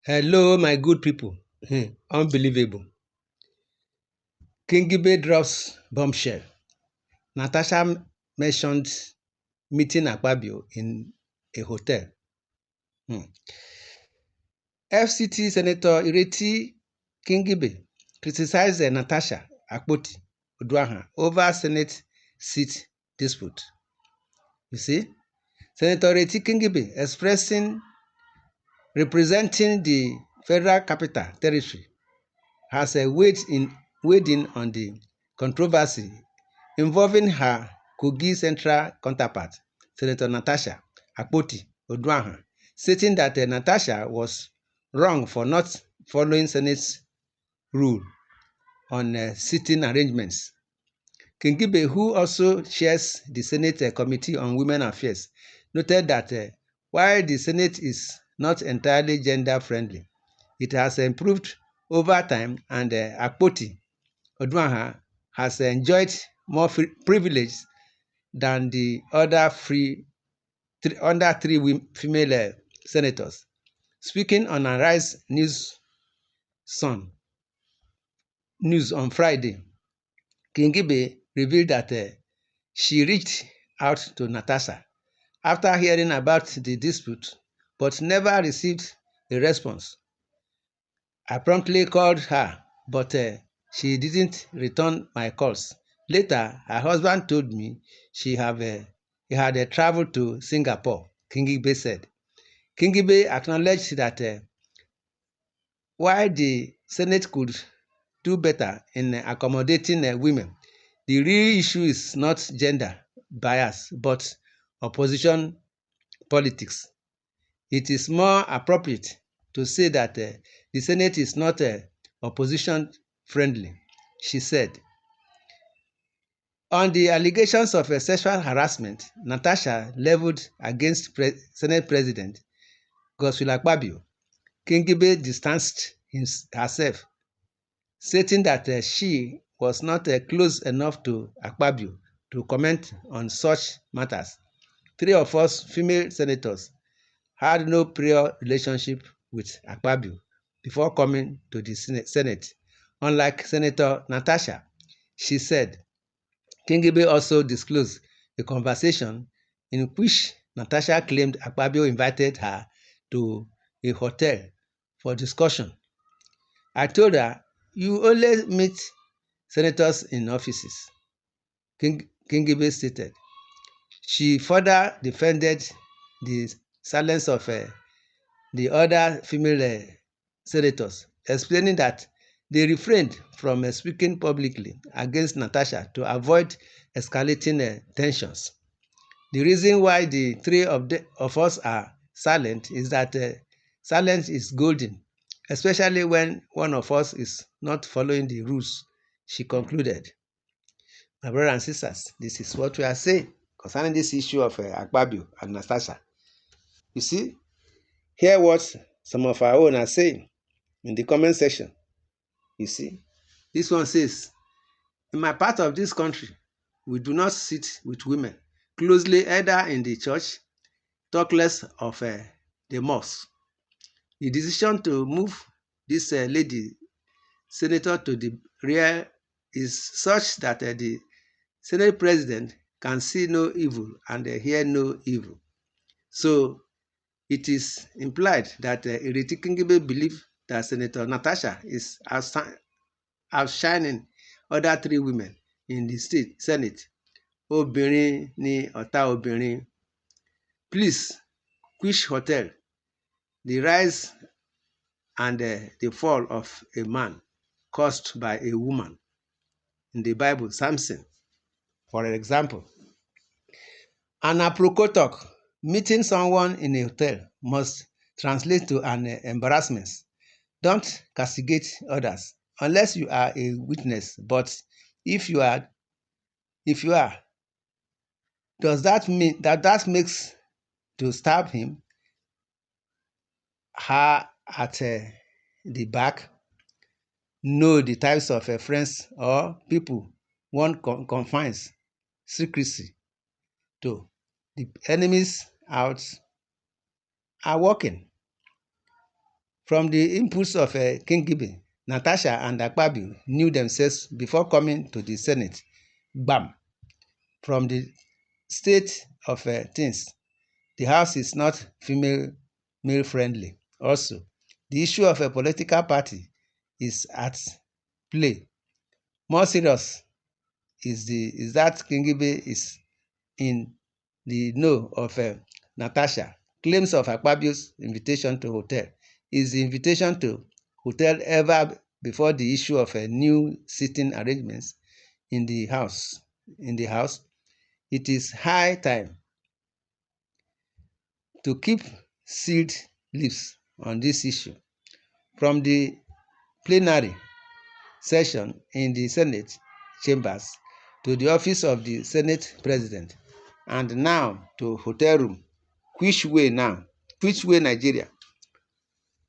Hello, my good people. Unbelievable. Kingibe drops bombshell. Natasha mentioned meeting Akpabio in a hotel. Hmm. FCT Senator Ireti Kingibe criticized Natasha Akpoti over Senate seat dispute. You see, Senator Ireti Kingibe representing the Federal Capital Territory has weighed in on the controversy involving her Kogi Central counterpart, Senator Natasha Akpoti, stating that Natasha was wrong for not following Senate's rule on seating arrangements. Kingibe, who also chairs the Senate Committee on Women Affairs, noted that while the Senate is not entirely gender-friendly, it has improved over time, and Akpoti has enjoyed more privilege than the other female senators. Speaking on Arise Sun News on Friday, Kingibe revealed that she reached out to Natasha after hearing about the dispute, but never received a response. I promptly called her, but she didn't return my calls. Later, her husband told me he had traveled to Singapore, Kingibe said. Kingibe acknowledged that while the Senate could do better in accommodating women, the real issue is not gender bias, but opposition politics. It is more appropriate to say that the Senate is not opposition friendly, she said. On the allegations of sexual harassment Natasha leveled against Senate President Godswill Akpabio, Kingibe distanced herself, stating that she was not close enough to Akpabio to comment on such matters. Three of us female senators had no prior relationship with Akpabio before coming to the Senate. Unlike Senator Natasha, she said. Kingibe also disclosed a conversation in which Natasha claimed Akpabio invited her to a hotel for discussion. I told her, "You only meet senators in offices," Kingibe stated. She further defended the silence of the other female senators, explaining that they refrained from speaking publicly against Natasha to avoid escalating tensions. The reason why the three of us are silent is that silence is golden, especially when one of us is not following the rules, she concluded. My brothers and sisters, this is what we are saying concerning this issue of Akpabio and Natasha. You see, hear what some of our own are saying in the comment section. You see, this one says, in my part of this country, we do not sit with women closely either in the church, talk less of the mosque. The decision to move this lady senator to the rear is such that the Senate president can see no evil and hear no evil. So it is implied that Ireti Kingibe believe that Senator Natasha is outshining other three women in the state Senate. Obìnrin ni ọ̀tá obìnrin. Please, which hotel? The rise and the fall of a man caused by a woman. In the Bible, Samson, for example. An aprokotok, meeting someone in a hotel must translate to an embarrassment. Don't castigate others unless you are a witness. But if you are, does that mean that makes to stab him, her at the back? Know the types of friends or people one confines secrecy to. The enemies out are working. From the inputs of Kingibe, Natasha and Akpabio knew themselves before coming to the Senate. Bam! From the state of things, the House is not male friendly. Also, the issue of a political party is at play. More serious is that Kingibe is in the know of Natasha. Claims of Akpabio's invitation to hotel. Is the invitation to hotel ever before the issue of a new sitting arrangements in the house? It is high time to keep sealed lips on this issue. From the plenary session in the Senate chambers to the office of the Senate President, and now to hotel room. Which way now? Which way Nigeria?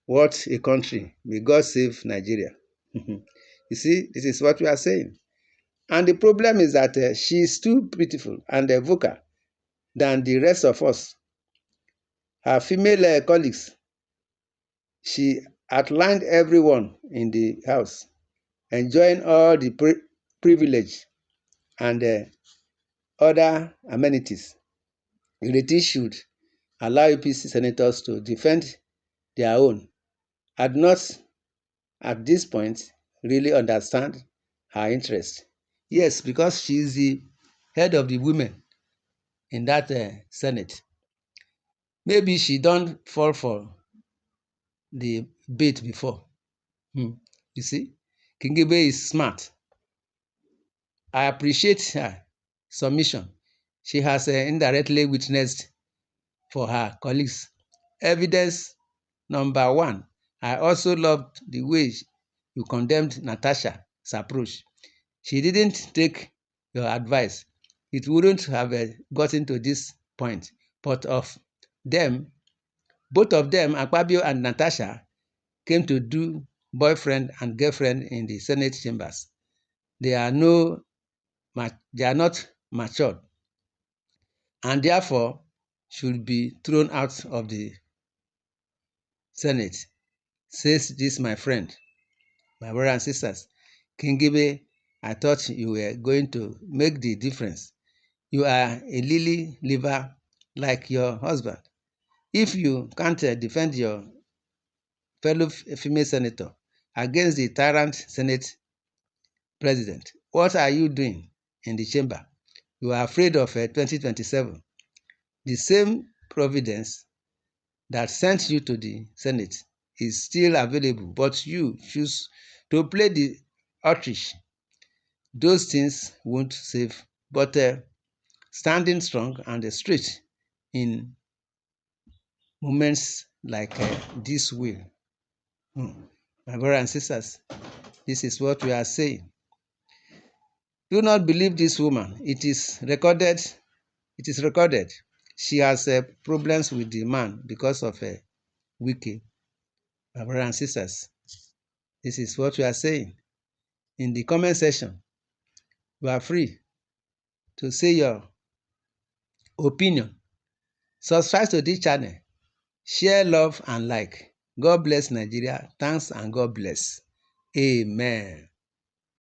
What a country. May God save Nigeria. You see, this is what we are saying. And the problem is that she is too beautiful and vocal than the rest of us. Her female colleagues, she outlined everyone in the house, enjoying all the privilege and other amenities. Ireti should allow APC senators to defend their own. I do not, at this point, really understand her interest. Yes, because she is the head of the women in that Senate. Maybe she don't fall for the bait before. You see, Kingibe is smart. I appreciate her submission. She has indirectly witnessed for her colleagues. Evidence number one, I also loved the way you condemned Natasha's approach. She didn't take your advice. It wouldn't have gotten to this point. But of them, both of them, Akpabio and Natasha, came to do boyfriend and girlfriend in the Senate chambers. They are not matured, and therefore should be thrown out of the Senate, says this my friend. My brothers and sisters, Kingibe, I thought you were going to make the difference. You are a lily liver like your husband. If you can't defend your fellow female senator against the tyrant Senate president, what are you doing in the chamber? You are afraid of 2027. The same providence that sent you to the Senate is still available, but you choose to play the ostrich. Those things won't save, but standing strong and straight in moments like this will. My brothers and sisters, this is what we are saying. Do not believe this woman. It is recorded. She has problems with the man because of Wiki. My brothers and sisters, this is what we are saying. In the comment section, you are free to say your opinion. Subscribe to this channel. Share, love, and like. God bless Nigeria. Thanks and God bless. Amen.